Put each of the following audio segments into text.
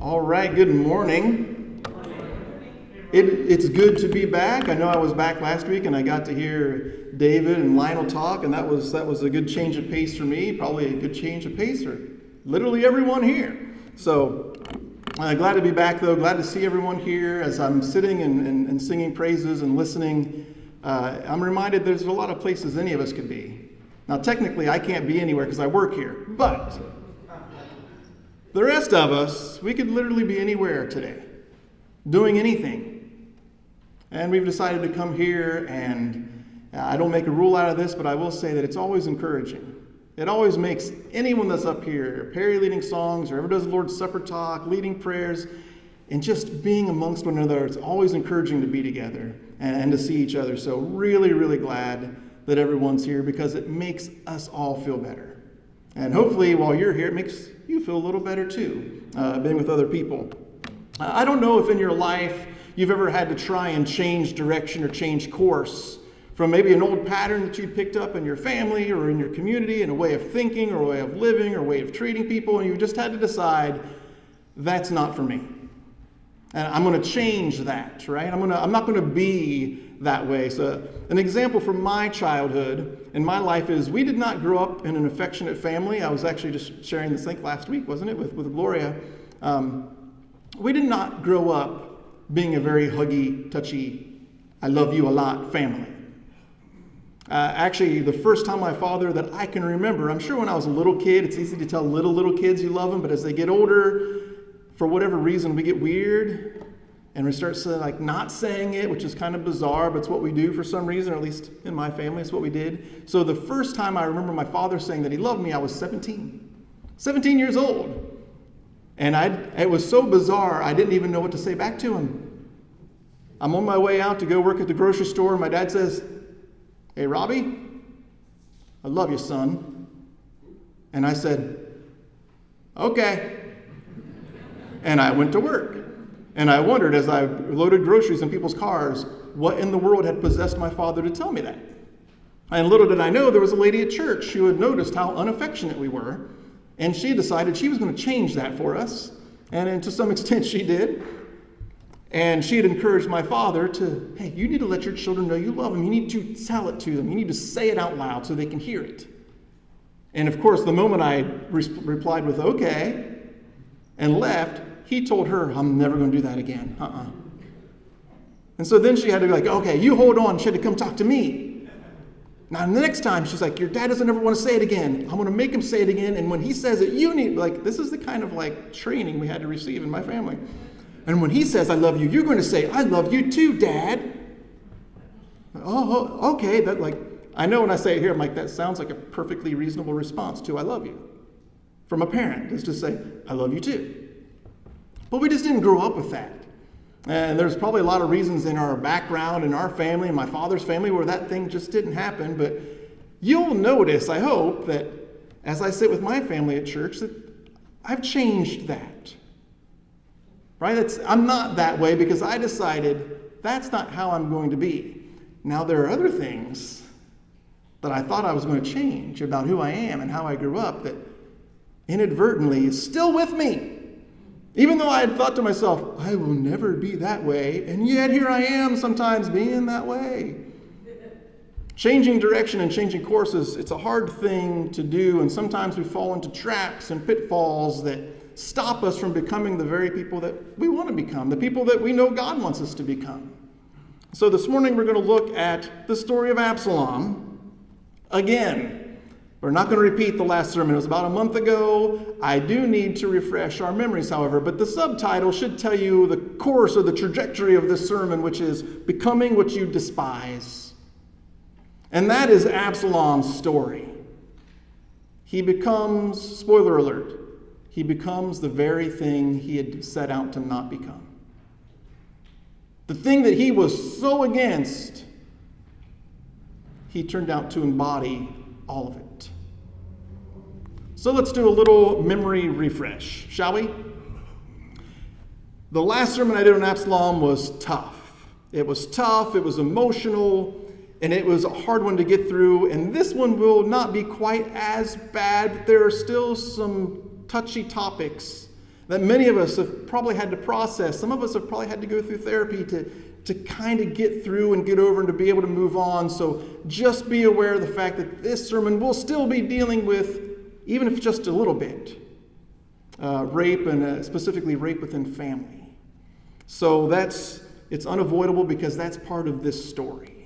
All right, good morning. It's good to be back. I know I was back last week and I got to hear David and Lionel talk, and that was a good change of pace for me, probably a good change of pace for literally everyone here. So glad to be back though, glad to see everyone here as I'm sitting and singing praises and listening. I'm reminded there's a lot of places any of us could be. Now technically I can't be anywhere because I work here, but the rest of us, we could literally be anywhere today, doing anything. And we've decided to come here, and I don't make a rule out of this, but I will say that it's always encouraging. It always makes anyone that's up here, Perry leading songs, or ever does the Lord's Supper talk, leading prayers, and just being amongst one another, it's always encouraging to be together and to see each other. So really, really glad that everyone's here because it makes us all feel better. And hopefully while you're here, it makes you feel a little better too, being with other people. I don't know if in your life you've ever had to try and change direction or change course from maybe an old pattern that you picked up in your family or in your community, in a way of thinking or a way of living or a way of treating people, and you just had to decide, that's not for me. And I'm going to change that, right? I'm not going to be that way. So an example from my childhood and my life is we did not grow up in an affectionate family. I was actually just sharing this thing last week, wasn't it, with Gloria. We did not grow up being a very huggy, touchy, I love you a lot family. Actually, the first time my father that I can remember, I'm sure when I was a little kid, it's easy to tell little kids you love them, but as they get older, for whatever reason, we get weird and we start not saying it, which is kind of bizarre, but it's what we do for some reason, or at least in my family, it's what we did. So the first time I remember my father saying that he loved me, I was 17 years old. And it was so bizarre, I didn't even know what to say back to him. I'm on my way out to go work at the grocery store, and my dad says, "Hey, Robbie, I love you, son." And I said, "Okay." And I went to work. And I wondered, as I loaded groceries in people's cars, what in the world had possessed my father to tell me that. And little did I know, there was a lady at church who had noticed how unaffectionate we were. And she decided she was going to change that for us. And to some extent she did. And she had encouraged my father to, hey, you need to let your children know you love them. You need to tell it to them. You need to say it out loud so they can hear it. And of course, the moment I replied with, okay, and left, he told her, I'm never going to do that again. And so then she had to be like, okay, you hold on. She had to come talk to me. Now, the next time, she's like, your dad doesn't ever want to say it again. I'm going to make him say it again. And when he says it, you need, this is the kind of training we had to receive in my family. And when he says, I love you, you're going to say, I love you too, Dad. Oh, okay. I know when I say it here, I'm like, that sounds like a perfectly reasonable response to I love you. From a parent, is to say, I love you too. But we just didn't grow up with that. And there's probably a lot of reasons in our background, in our family, in my father's family, where that thing just didn't happen. But you'll notice, I hope, that as I sit with my family at church, that I've changed that. Right? I'm not that way because I decided that's not how I'm going to be. Now, there are other things that I thought I was going to change about who I am and how I grew up that inadvertently is still with me. Even though I had thought to myself, I will never be that way, and yet here I am sometimes being that way. Changing direction and changing courses, it's a hard thing to do, and sometimes we fall into traps and pitfalls that stop us from becoming the very people that we want to become, the people that we know God wants us to become. So this morning we're going to look at the story of Absalom again. We're not going to repeat the last sermon. It was about a month ago. I do need to refresh our memories, however, but the subtitle should tell you the course or the trajectory of this sermon, which is Becoming What You Despise. And that is Absalom's story. He becomes, spoiler alert, he becomes the very thing he had set out to not become. The thing that he was so against, he turned out to embody all of it. So let's do a little memory refresh, shall we? The last sermon I did on Absalom was tough. It was tough, it was emotional, and it was a hard one to get through. And this one will not be quite as bad, but there are still some touchy topics that many of us have probably had to process. Some of us have probably had to go through therapy to kind of get through and get over and to be able to move on. So just be aware of the fact that this sermon will still be dealing with, even if just a little bit, rape, and specifically rape within family. So it's unavoidable because that's part of this story.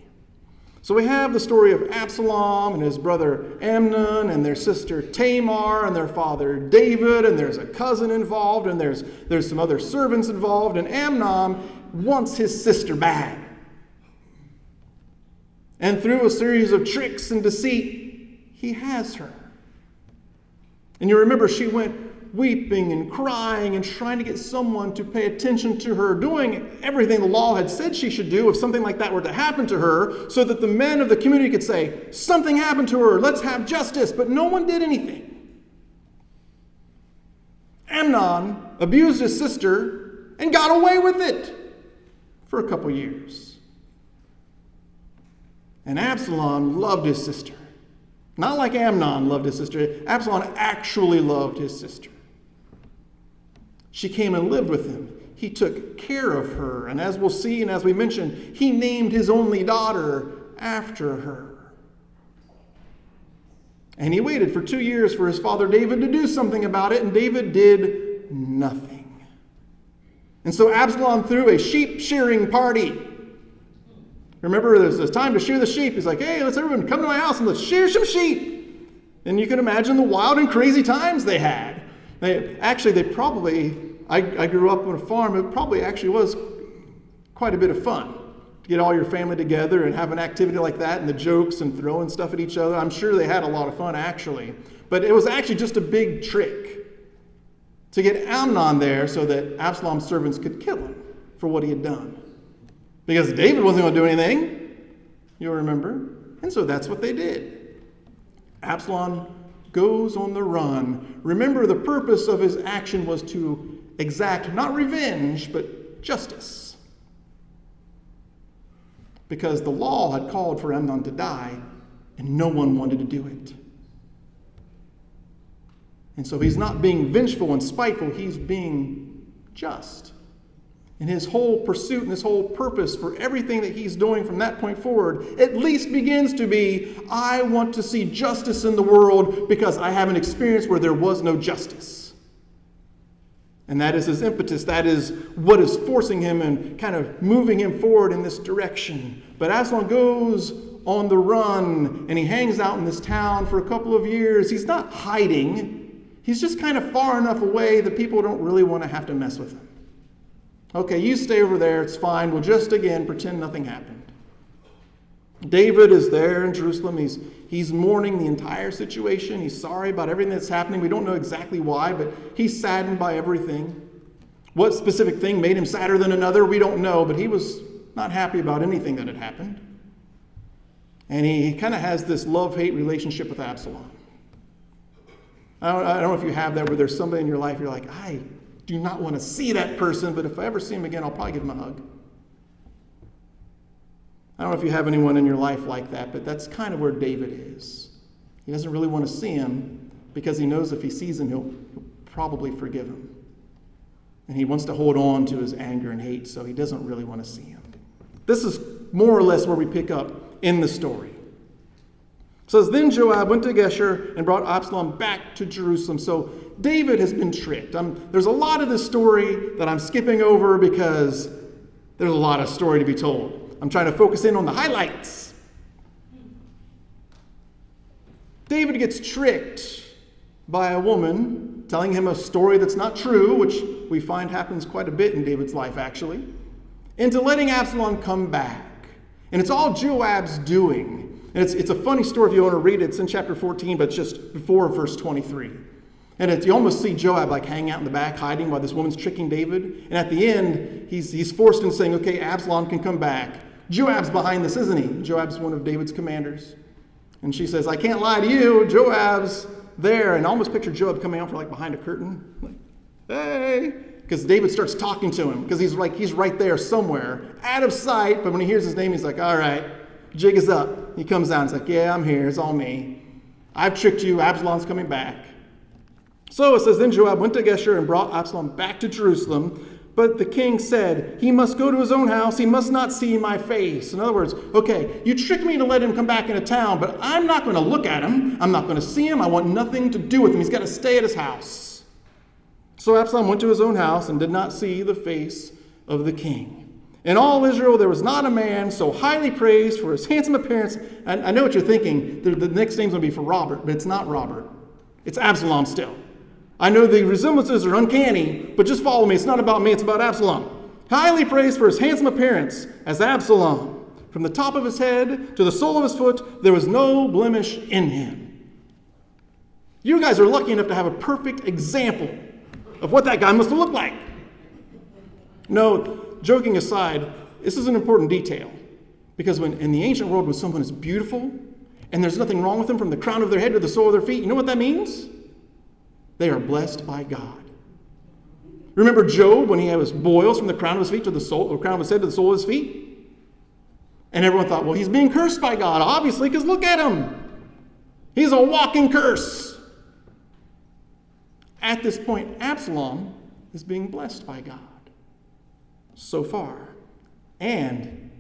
So we have the story of Absalom and his brother Amnon and their sister Tamar and their father David, and there's a cousin involved, and there's some other servants involved, and Amnon wants his sister bad. And through a series of tricks and deceit, he has her. And you remember she went weeping and crying and trying to get someone to pay attention to her, doing everything the law had said she should do if something like that were to happen to her, so that the men of the community could say, something happened to her, let's have justice. But no one did anything. Amnon abused his sister and got away with it for a couple years. And Absalom loved his sister. Not like Amnon loved his sister. Absalom actually loved his sister. She came and lived with him. He took care of her. And as we'll see, and as we mentioned, he named his only daughter after her. And he waited for 2 years for his father David to do something about it, and David did nothing. And so Absalom threw a sheep shearing party. Remember, there's time to shear the sheep. He's like, hey, let's everyone come to my house and let's shear some sheep. And you can imagine the wild and crazy times they had. I grew up on a farm. It probably actually was quite a bit of fun to get all your family together and have an activity like that, and the jokes and throwing stuff at each other. I'm sure they had a lot of fun, actually. But it was actually just a big trick to get Amnon there so that Absalom's servants could kill him for what he had done. Because David wasn't going to do anything, you'll remember. And so that's what they did. Absalom goes on the run. Remember, the purpose of his action was to exact not revenge, but justice. Because the law had called for Amnon to die, and no one wanted to do it. And so he's not being vengeful and spiteful, he's being just. And his whole pursuit and his whole purpose for everything that he's doing from that point forward at least begins to be, I want to see justice in the world because I have an experience where there was no justice. And that is his impetus. That is what is forcing him and kind of moving him forward in this direction. But Absalom goes on the run, and he hangs out in this town for a couple of years. He's not hiding. He's just kind of far enough away that people don't really want to have to mess with him. Okay, you stay over there, it's fine. We'll just, again, pretend nothing happened. David is there in Jerusalem. He's mourning the entire situation. He's sorry about everything that's happening. We don't know exactly why, but he's saddened by everything. What specific thing made him sadder than another, we don't know, but he was not happy about anything that had happened. And he kind of has this love-hate relationship with Absalom. I don't know if you have that, where there's somebody in your life you're like, I do not want to see that person, but if I ever see him again, I'll probably give him a hug. I don't know if you have anyone in your life like that, but that's kind of where David is. He doesn't really want to see him because he knows if he sees him, he'll probably forgive him. And he wants to hold on to his anger and hate, so he doesn't really want to see him. This is more or less where we pick up in the story. It says, then Joab went to Geshur and brought Absalom back to Jerusalem. So David has been tricked. There's a lot of this story that I'm skipping over because there's a lot of story to be told. I'm trying to focus in on the highlights. David gets tricked by a woman telling him a story that's not true, which we find happens quite a bit in David's life, actually, into letting Absalom come back. And it's all Joab's doing. And it's a funny story if you want to read it. It's in chapter 14, but it's just before verse 23. And you almost see Joab like hanging out in the back, hiding while this woman's tricking David. And at the end, he's forced into saying, okay, Absalom can come back. Joab's behind this, isn't he? Joab's one of David's commanders. And she says, I can't lie to you. Joab's there. And I almost picture Joab coming out from like behind a curtain. Like, hey. Because David starts talking to him because he's right there somewhere, out of sight. But when he hears his name, he's like, all right, jig is up. He comes out and he's like, yeah, I'm here. It's all me. I've tricked you. Absalom's coming back. So it says, then Joab went to Geshur and brought Absalom back to Jerusalem. But the king said, he must go to his own house. He must not see my face. In other words, okay, you tricked me to let him come back into town, but I'm not going to look at him. I'm not going to see him. I want nothing to do with him. He's got to stay at his house. So Absalom went to his own house and did not see the face of the king. In all Israel, there was not a man so highly praised for his handsome appearance. And I know what you're thinking. The next name's going to be for Robert, but it's not Robert. It's Absalom still. I know the resemblances are uncanny, but just follow me. It's not about me, it's about Absalom. Highly praised for his handsome appearance as Absalom. From the top of his head to the sole of his foot, there was no blemish in him. You guys are lucky enough to have a perfect example of what that guy must have looked like. No, joking aside, this is an important detail. Because when in the ancient world, when someone is beautiful and there's nothing wrong with them from the crown of their head to the sole of their feet, you know what that means? They are blessed by God. Remember Job when he had his boils from the crown of his feet to the sole, or crown of his head to the sole of his feet? And everyone thought, well, he's being cursed by God, obviously, because look at him. He's a walking curse. At this point, Absalom is being blessed by God. So far. And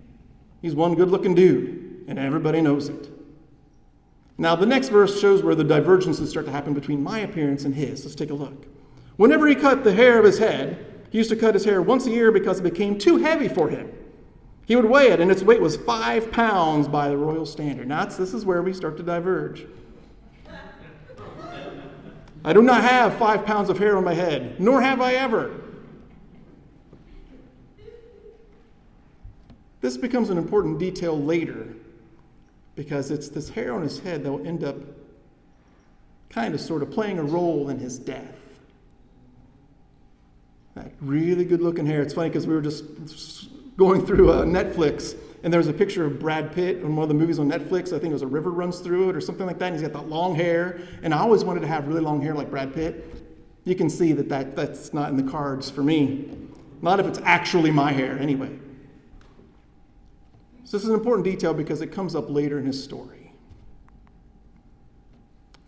he's one good-looking dude, and everybody knows it. Now, the next verse shows where the divergences start to happen between my appearance and his. Let's take a look. Whenever he cut the hair of his head, he used to cut his hair once a year because it became too heavy for him. He would weigh it, and its weight was 5 pounds by the royal standard. Now, this is where we start to diverge. I do not have 5 pounds of hair on my head, nor have I ever. This becomes an important detail later, because it's this hair on his head that will end up kind of sort of playing a role in his death. That really good looking hair. It's funny because we were just going through Netflix, and there was a picture of Brad Pitt in one of the movies on Netflix. I think it was A River Runs Through It or something like that. And he's got that long hair. And I always wanted to have really long hair like Brad Pitt. You can see that's not in the cards for me. Not if it's actually my hair anyway. So this is an important detail because it comes up later in his story.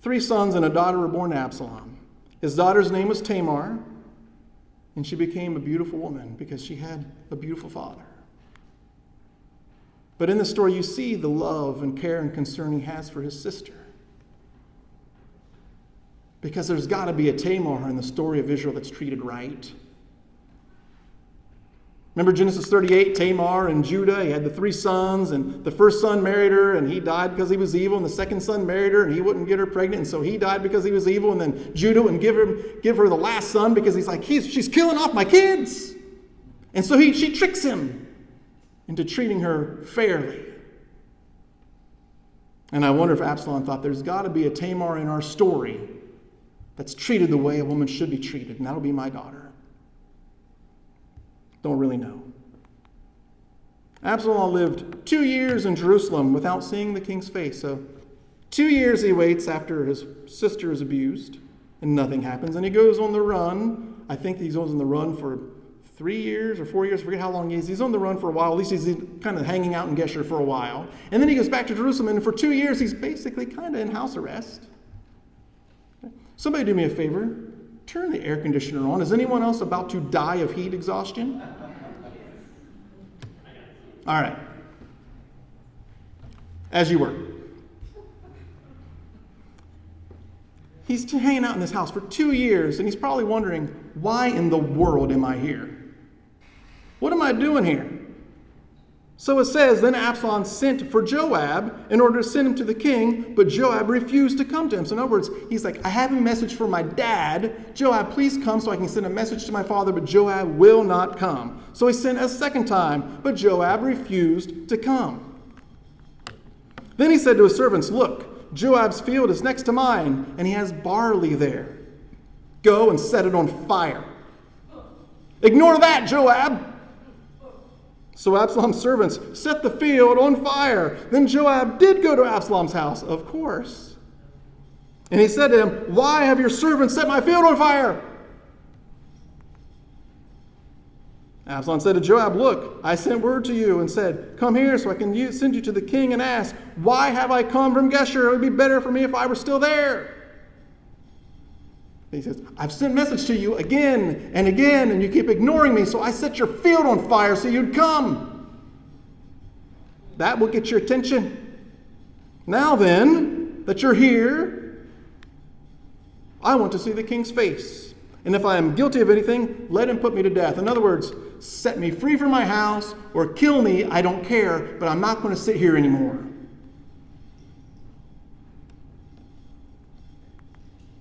3 sons and a daughter were born to Absalom. His daughter's name was Tamar, and she became a beautiful woman because she had a beautiful father. But in the story, you see the love and care and concern he has for his sister. Because there's got to be a Tamar in the story of Israel that's treated right. Remember Genesis 38, Tamar and Judah, he had the 3 sons, and the first son married her, and he died because he was evil, and the second son married her, and he wouldn't get her pregnant, and so he died because he was evil, and then Judah wouldn't give her the last son because he's like, she's killing off my kids. And so she tricks him into treating her fairly. And I wonder if Absalom thought there's got to be a Tamar in our story that's treated the way a woman should be treated, and that'll be my daughter. Don't really know. Absalom lived 2 years in Jerusalem without seeing the king's face. So 2 years he waits after his sister is abused, and nothing happens. And he goes on the run. I think he goes on the run for 3 years or 4 years. I forget how long he is. He's on the run for a while. At least he's kind of hanging out in Geshur for a while. And then he goes back to Jerusalem, and for 2 years he's basically kind of in house arrest. Somebody do me a favor. Turn the air conditioner on. Is anyone else about to die of heat exhaustion? All right. As you were. He's hanging out in this house for 2 years, and he's probably wondering, why in the world am I here? What am I doing here? So it says, then Absalom sent for Joab in order to send him to the king, but Joab refused to come to him. So in other words, he's like, I have a message for my dad. Joab, please come so I can send a message to my father, but Joab will not come. So he sent a second time, but Joab refused to come. Then he said to his servants, look, Joab's field is next to mine, and he has barley there. Go and set it on fire. Ignore that, Joab. So Absalom's servants set the field on fire. Then Joab did go to Absalom's house, of course. And he said to him, why have your servants set my field on fire? Absalom said to Joab, look, I sent word to you and said, come here so I can send you to the king and ask, why have I come from Geshur? It would be better for me if I were still there. He says, I've sent message to you again and again, and you keep ignoring me, so I set your field on fire so you'd come. That will get your attention. Now then, that you're here, I want to see the king's face. And if I am guilty of anything, let him put me to death. In other words, set me free from my house or kill me, I don't care, but I'm not going to sit here anymore.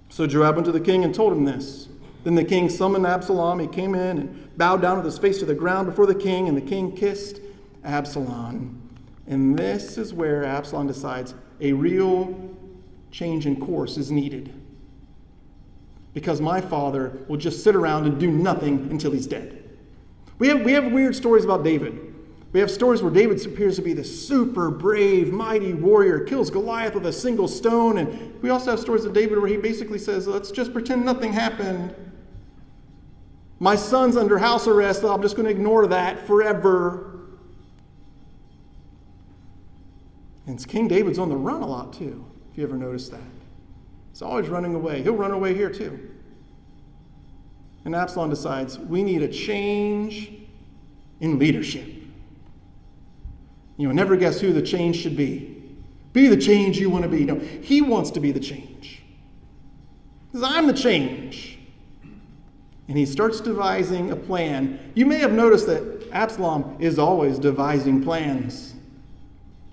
So Joab went to the king and told him this. Then the king summoned Absalom. He came in and bowed down with his face to the ground before the king, and the king kissed Absalom. And this is where Absalom decides a real change in course is needed. Because my father will just sit around and do nothing until he's dead. We have weird stories about David. We have stories where David appears to be this super brave, mighty warrior, kills Goliath with a single stone. And we also have stories of David where he basically says, let's just pretend nothing happened. My son's under house arrest, so I'm just going to ignore that forever. And King David's on the run a lot too, if you ever noticed that. He's always running away. He'll run away here too. And Absalom decides, we need a change in leadership. Never guess who the change should be. Be the change you want to be. No, he wants to be the change. He says, I'm the change. And he starts devising a plan. You may have noticed that Absalom is always devising plans.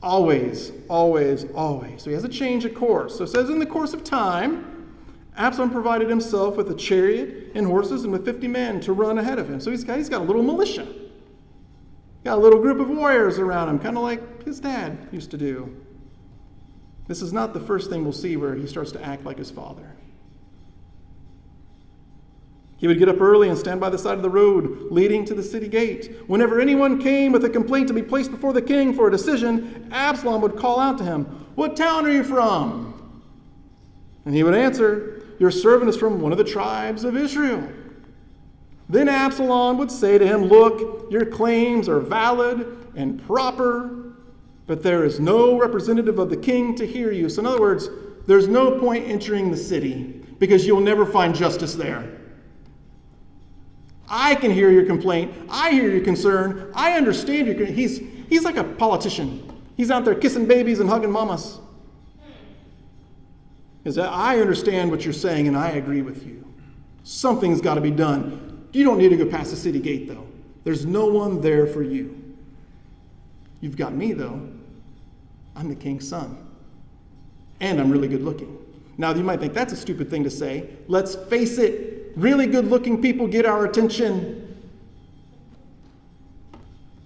Always, always, always. So he has a change of course. So it says, in the course of time, Absalom provided himself with a chariot and horses and with 50 men to run ahead of him. So he's got a little militia. Got a little group of warriors around him, kind of like his dad used to do. This is not the first thing we'll see where he starts to act like his father. He would get up early and stand by the side of the road leading to the city gate. Whenever anyone came with a complaint to be placed before the king for a decision, Absalom would call out to him, "What town are you from?" And he would answer, "Your servant is from one of the tribes of Israel." Then Absalom would say to him, "Look, your claims are valid and proper, but there is no representative of the king to hear you." So in other words, there's no point entering the city because you'll never find justice there. I can hear your complaint. I hear your concern. I understand your concern. He's like a politician. He's out there kissing babies and hugging mamas. Because I understand what you're saying and I agree with you. Something's got to be done. You don't need to go past the city gate, though. There's no one there for you. You've got me, though. I'm the king's son. And I'm really good looking. Now, you might think that's a stupid thing to say. Let's face it. Really good-looking people get our attention.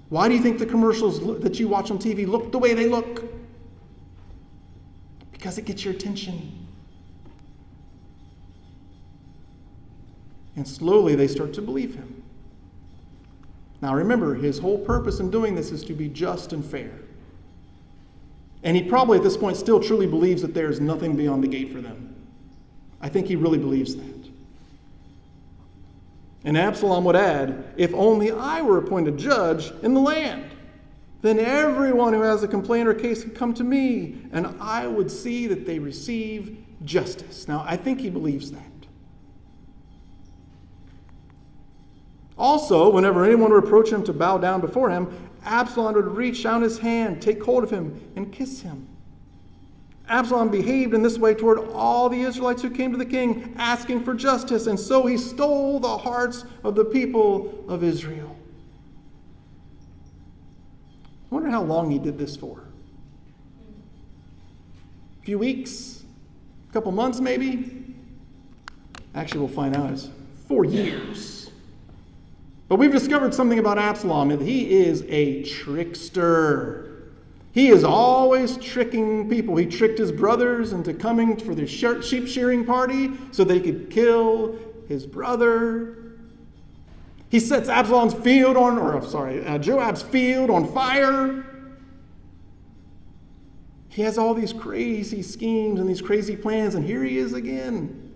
Why do you think the commercials that you watch on TV look the way they look? Because it gets your attention. And slowly they start to believe him. Now remember, his whole purpose in doing this is to be just and fair. And he probably at this point still truly believes that there is nothing beyond the gate for them. I think he really believes that. And Absalom would add, "If only I were appointed judge in the land, then everyone who has a complaint or case could come to me, and I would see that they receive justice." Now, I think he believes that. Also, whenever anyone would approach him to bow down before him, Absalom would reach out his hand, take hold of him, and kiss him. Absalom behaved in this way toward all the Israelites who came to the king asking for justice, and so he stole the hearts of the people of Israel. I wonder how long he did this for. A few weeks? A couple months maybe? Actually, we'll find out it's 4 years. But we've discovered something about Absalom, that he is a trickster. He is always tricking people. He tricked his brothers into coming for the sheep shearing party so they could kill his brother. He sets Joab's field on fire. He has all these crazy schemes and these crazy plans, and here he is again,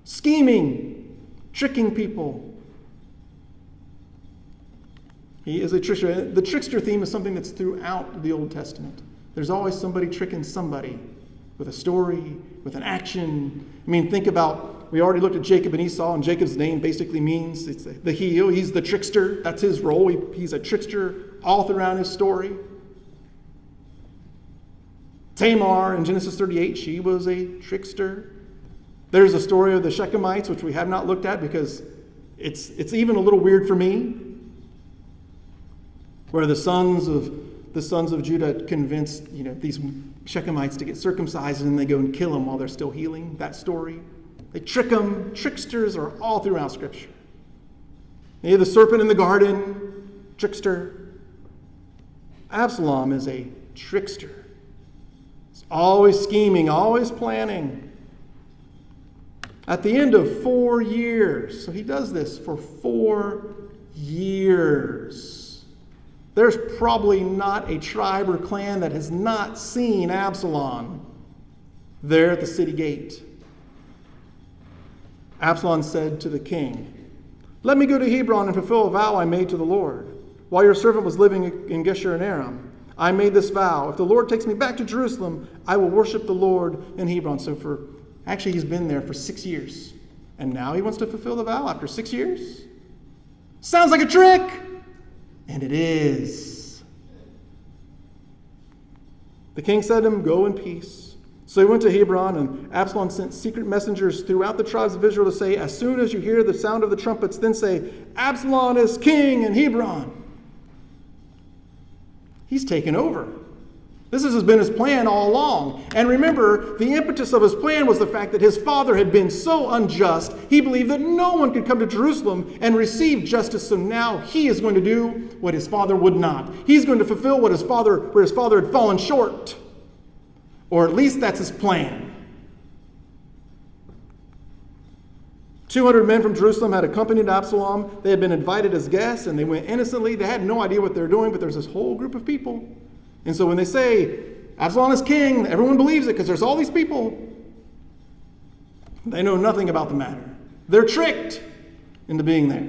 scheming, tricking people. He is a trickster. The trickster theme is something that's throughout the Old Testament. There's always somebody tricking somebody with a story, with an action. I mean, think about we already looked at Jacob and Esau, and Jacob's name basically means it's the heel. He's the trickster. That's his role. He's a trickster all throughout his story. Tamar in Genesis 38, she was a trickster. There's a story of the Shechemites, which we have not looked at because it's even a little weird for me, where the sons of Judah convinced these Shechemites to get circumcised, and then they go and kill them while they're still healing. That story. They trick them. Tricksters are all throughout Scripture. You have the serpent in the garden, trickster. Absalom is a trickster. He's always scheming, always planning. At the end of 4 years, so he does this for 4 years. There's probably not a tribe or clan that has not seen Absalom there at the city gate. Absalom said to the king, "Let me go to Hebron and fulfill a vow I made to the Lord. While your servant was living in Geshur and Aram, I made this vow. If the Lord takes me back to Jerusalem, I will worship the Lord in Hebron." So actually he's been there for 6 years. And now he wants to fulfill the vow after 6 years? Sounds like a trick! And it is. The king said to him, "Go in peace." So he went to Hebron, and Absalom sent secret messengers throughout the tribes of Israel to say, "As soon as you hear the sound of the trumpets, then say, 'Absalom is king in Hebron.'" He's taken over. This has been his plan all along. And remember, the impetus of his plan was the fact that his father had been so unjust, he believed that no one could come to Jerusalem and receive justice, so now he is going to do what his father would not. He's going to fulfill where his father had fallen short. Or at least that's his plan. 200 men from Jerusalem had accompanied Absalom. They had been invited as guests, and they went innocently. They had no idea what they were doing, but there's this whole group of people. And so when they say, Absalom is king, everyone believes it because there's all these people. They know nothing about the matter. They're tricked into being there.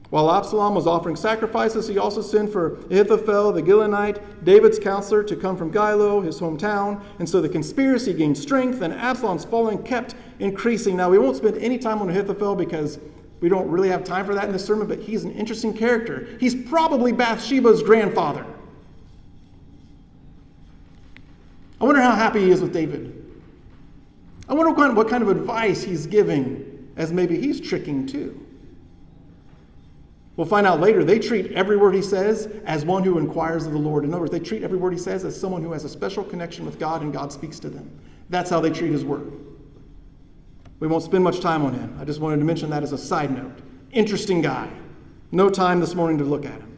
While Absalom was offering sacrifices, he also sent for Ahithophel, the Gilonite, David's counselor, to come from Gilo, his hometown. And so the conspiracy gained strength, and Absalom's following kept increasing. Now, we won't spend any time on Ahithophel because we don't really have time for that in this sermon, but he's an interesting character. He's probably Bathsheba's grandfather. I wonder how happy he is with David. I wonder what kind of advice he's giving, as maybe he's tricking too. We'll find out later, they treat every word he says as one who inquires of the Lord. In other words, they treat every word he says as someone who has a special connection with God and God speaks to them. That's how they treat his word. We won't spend much time on him. I just wanted to mention that as a side note. Interesting guy. No time this morning to look at him.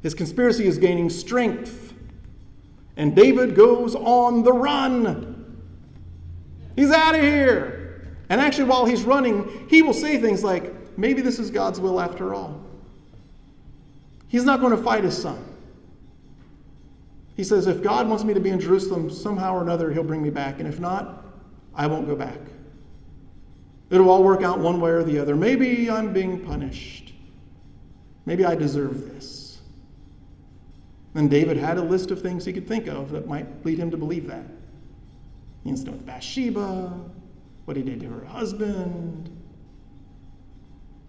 His conspiracy is gaining strength. And David goes on the run. He's out of here. And actually, while he's running, he will say things like, maybe this is God's will after all. He's not going to fight his son. He says, if God wants me to be in Jerusalem somehow or another, he'll bring me back. And if not, I won't go back. It'll all work out one way or the other. Maybe I'm being punished. Maybe I deserve this. And David had a list of things he could think of that might lead him to believe that. The incident with Bathsheba, what he did to her husband.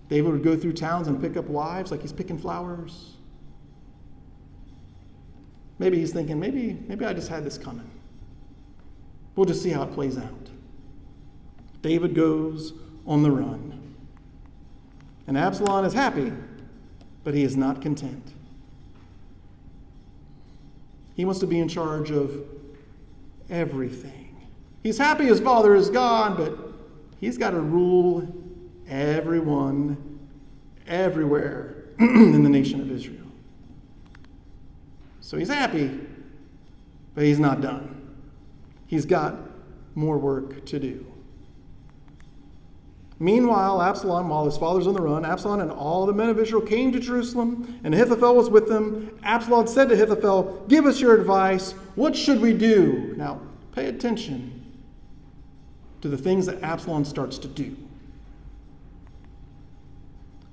David would go through towns and pick up wives like he's picking flowers. Maybe he's thinking, maybe I just had this coming. We'll just see how it plays out. David goes on the run. And Absalom is happy, but he is not content. He wants to be in charge of everything. He's happy his father is gone, but he's got to rule everyone, everywhere in the nation of Israel. So he's happy, but he's not done. He's got more work to do. Meanwhile, Absalom, while his father's on the run, Absalom and all the men of Israel came to Jerusalem, and Ahithophel was with them. Absalom said to Ahithophel, "Give us your advice. What should we do?" Now, pay attention to the things that Absalom starts to do.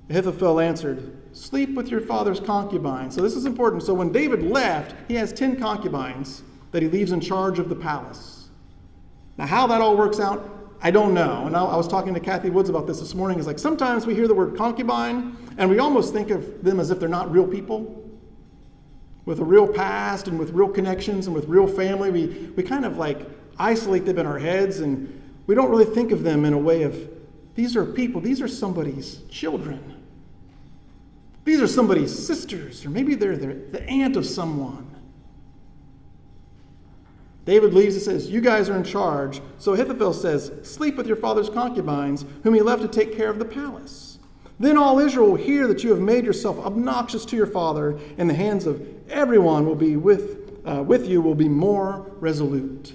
Ahithophel answered, "Sleep with your father's concubine." So this is important. So when David left, he has 10 concubines that he leaves in charge of the palace. Now, how that all works out, I don't know. And I was talking to Kathy Woods about this morning. It's like sometimes we hear the word concubine and we almost think of them as if they're not real people with a real past and with real connections and with real family. We kind of like isolate them in our heads, and we don't really think of them in a way of, these are people, these are somebody's children. These are somebody's sisters, or maybe they're the aunt of someone. David leaves and says, you guys are in charge. So Ahithophel says, sleep with your father's concubines, whom he left to take care of the palace. Then all Israel will hear that you have made yourself obnoxious to your father, and the hands of everyone will be with you will be more resolute.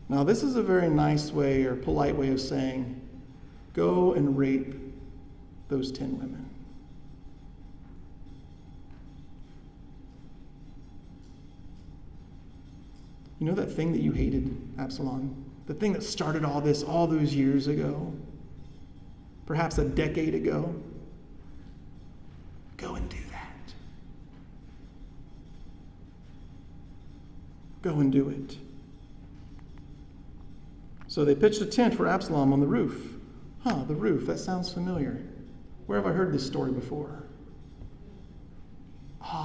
Now this is a very nice way or polite way of saying, go and rape those 10 women. You know that thing that you hated, Absalom? The thing that started all this all those years ago? Perhaps a decade ago? Go and do that. Go and do it. So they pitched a tent for Absalom on the roof. The roof, that sounds familiar. Where have I heard this story before?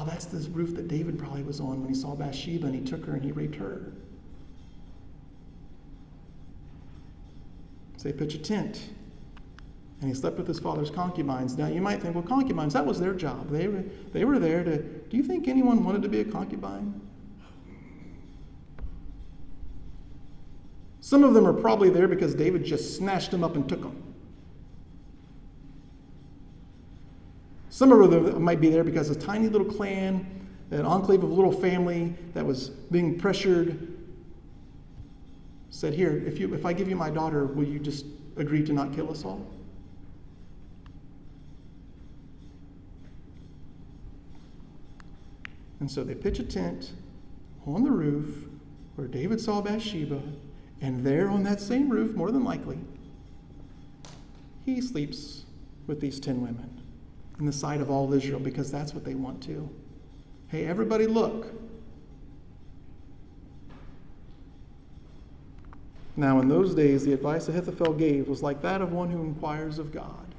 That's this roof that David probably was on when he saw Bathsheba and he took her and he raped her. So they pitch a tent. And he slept with his father's concubines. Now you might think, well, concubines, that was their job. They were there to, do you think anyone wanted to be a concubine? Some of them are probably there because David just snatched them up and took them. Some of them might be there because a tiny little clan, an enclave of a little family that was being pressured, said, here, if I give you my daughter, will you just agree to not kill us all? And so they pitch a tent on the roof where David saw Bathsheba, and there on that same roof, more than likely, he sleeps with these 10 women in the sight of all Israel, because that's what they want to. Hey, everybody look. Now, in those days, the advice Ahithophel gave was like that of one who inquires of God.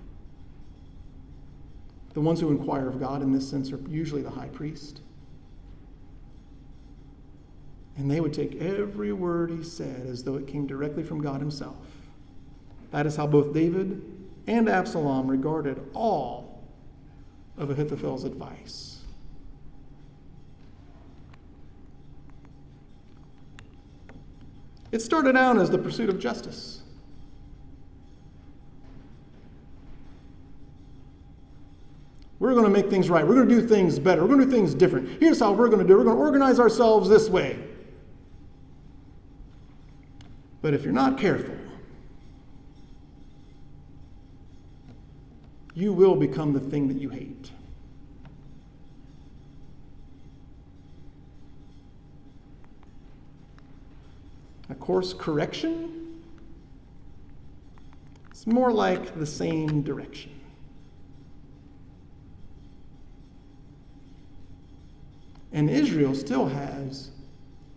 The ones who inquire of God in this sense are usually the high priest. And they would take every word he said as though it came directly from God himself. That is how both David and Absalom regarded all of Ahithophel's advice. It started out as the pursuit of justice. We're going to make things right. We're going to do things better. We're going to do things different. Here's how we're going to do it. We're going to organize ourselves this way. But if you're not careful, you will become the thing that you hate. A course correction? It's more like the same direction. And Israel still has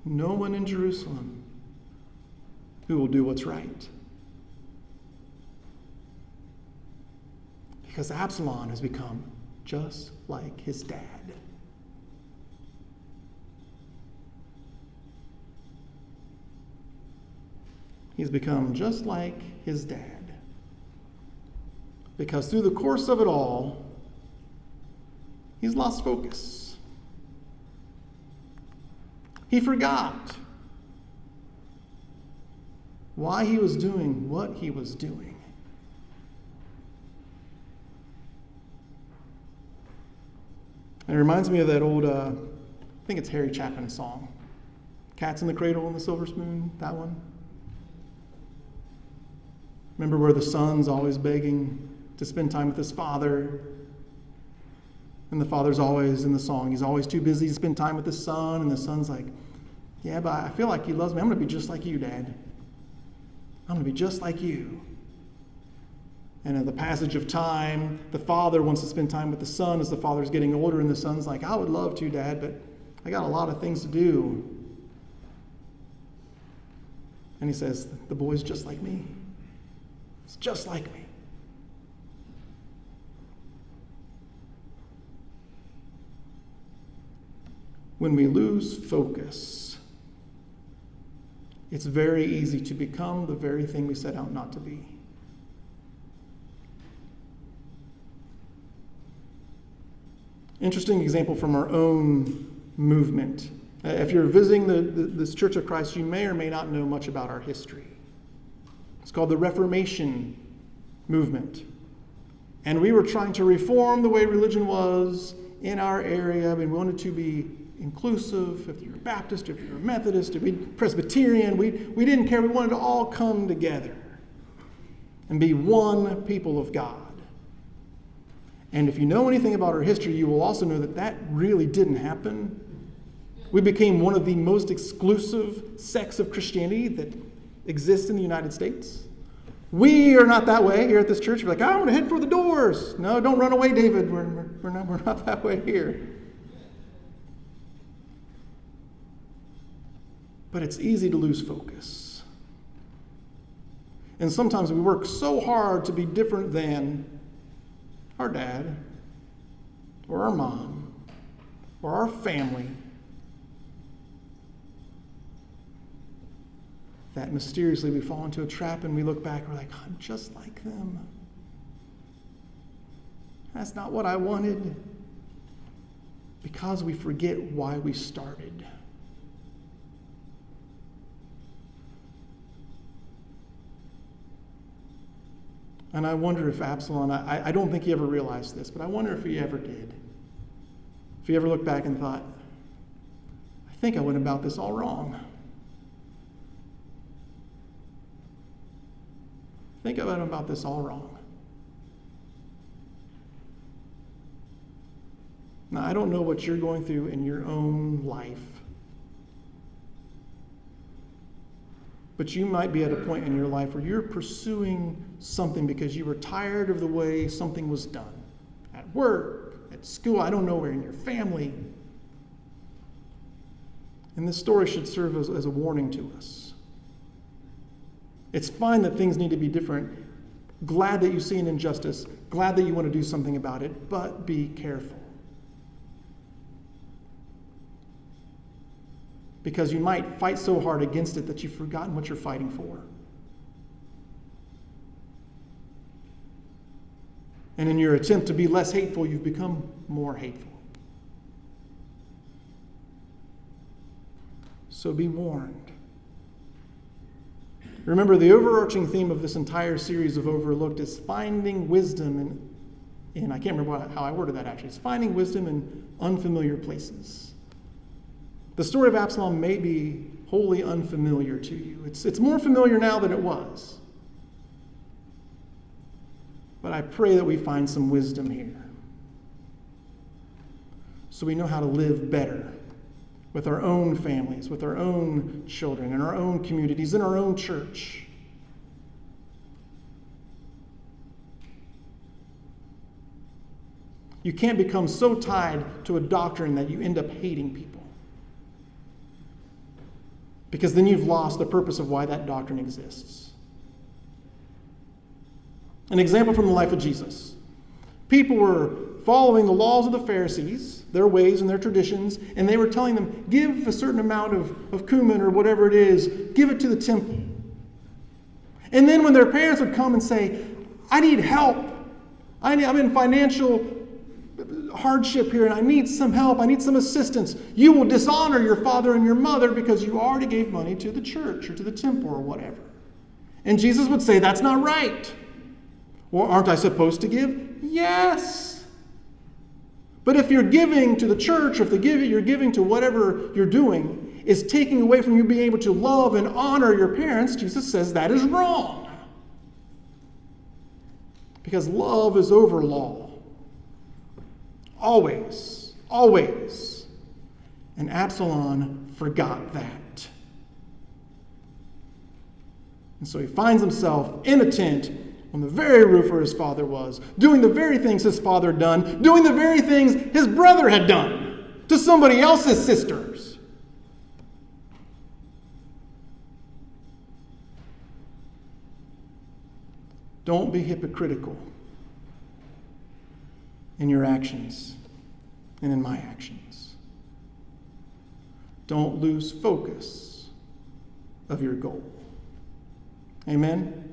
no one in Jerusalem who will do what's right. Because Absalom has become just like his dad. He's become just like his dad. Because through the course of it all, he's lost focus. He forgot why he was doing what he was doing. And it reminds me of that old, I think it's Harry Chapin song, Cats in the Cradle and the Silver Spoon, that one. Remember where the son's always begging to spend time with his father, and the father's always in the song, he's always too busy to spend time with his son, and the son's like, yeah, but I feel like he loves me. I'm going to be just like you, Dad. I'm going to be just like you. And in the passage of time, the father wants to spend time with the son as the father's getting older, and the son's like, I would love to, Dad, but I got a lot of things to do. And he says, the boy's just like me. It's just like me. When we lose focus, it's very easy to become the very thing we set out not to be. Interesting example from our own movement. If you're visiting this Church of Christ, you may or may not know much about our history. It's called the Reformation movement. And we were trying to reform the way religion was in our area. We wanted to be inclusive. If you're Baptist, if you're Methodist, if you're Presbyterian, we didn't care. We wanted to all come together and be one people of God. And if you know anything about our history, you will also know that that really didn't happen. We became one of the most exclusive sects of Christianity that exists in the United States. We are not that way here at this church. We're like, I want to head for the doors. No, don't run away, David. We're not that way here. But it's easy to lose focus. And sometimes we work so hard to be different than our dad, or our mom, or our family, that mysteriously we fall into a trap and we look back and we're like, I'm just like them. That's not what I wanted. Because we forget why we started. And I wonder if Absalom, I don't think he ever realized this, but I wonder if he ever did. If he ever looked back and thought, I think I went about this all wrong. I think I went about this all wrong. Now, I don't know what you're going through in your own life. But you might be at a point in your life where you're pursuing something because you were tired of the way something was done. At work, at school, I don't know where, in your family. And this story should serve as a warning to us. It's fine that things need to be different. Glad that you see an injustice. Glad that you want to do something about it. But be careful. Because you might fight so hard against it that you've forgotten what you're fighting for. And in your attempt to be less hateful, you've become more hateful. So be warned. Remember, the overarching theme of this entire series of Overlooked is finding wisdom in I can't remember how I worded that actually. It's finding wisdom in unfamiliar places. The story of Absalom may be wholly unfamiliar to you. It's more familiar now than it was. But I pray that we find some wisdom here, so we know how to live better with our own families, with our own children, in our own communities, in our own church. You can't become so tied to a doctrine that you end up hating people. Because then you've lost the purpose of why that doctrine exists. An example from the life of Jesus. People were following the laws of the Pharisees, their ways and their traditions, and they were telling them, give a certain amount of cumin or whatever it is, give it to the temple. And then when their parents would come and say, I need help. I'm in financial hardship here and I need some help, I need some assistance. You will dishonor your father and your mother because you already gave money to the church or to the temple or whatever. And Jesus would say, that's not right. Well, aren't I supposed to give? Yes. But if you're giving to the church, or if you're giving to whatever you're doing is taking away from you being able to love and honor your parents, Jesus says that is wrong. Because love is over law. Always, always. And Absalom forgot that. And so he finds himself in a tent on the very roof where his father was, doing the very things his father had done, doing the very things his brother had done to somebody else's sisters. Don't be hypocritical in your actions and in my actions. Don't lose focus of your goal. Amen?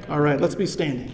All right, let's be standing.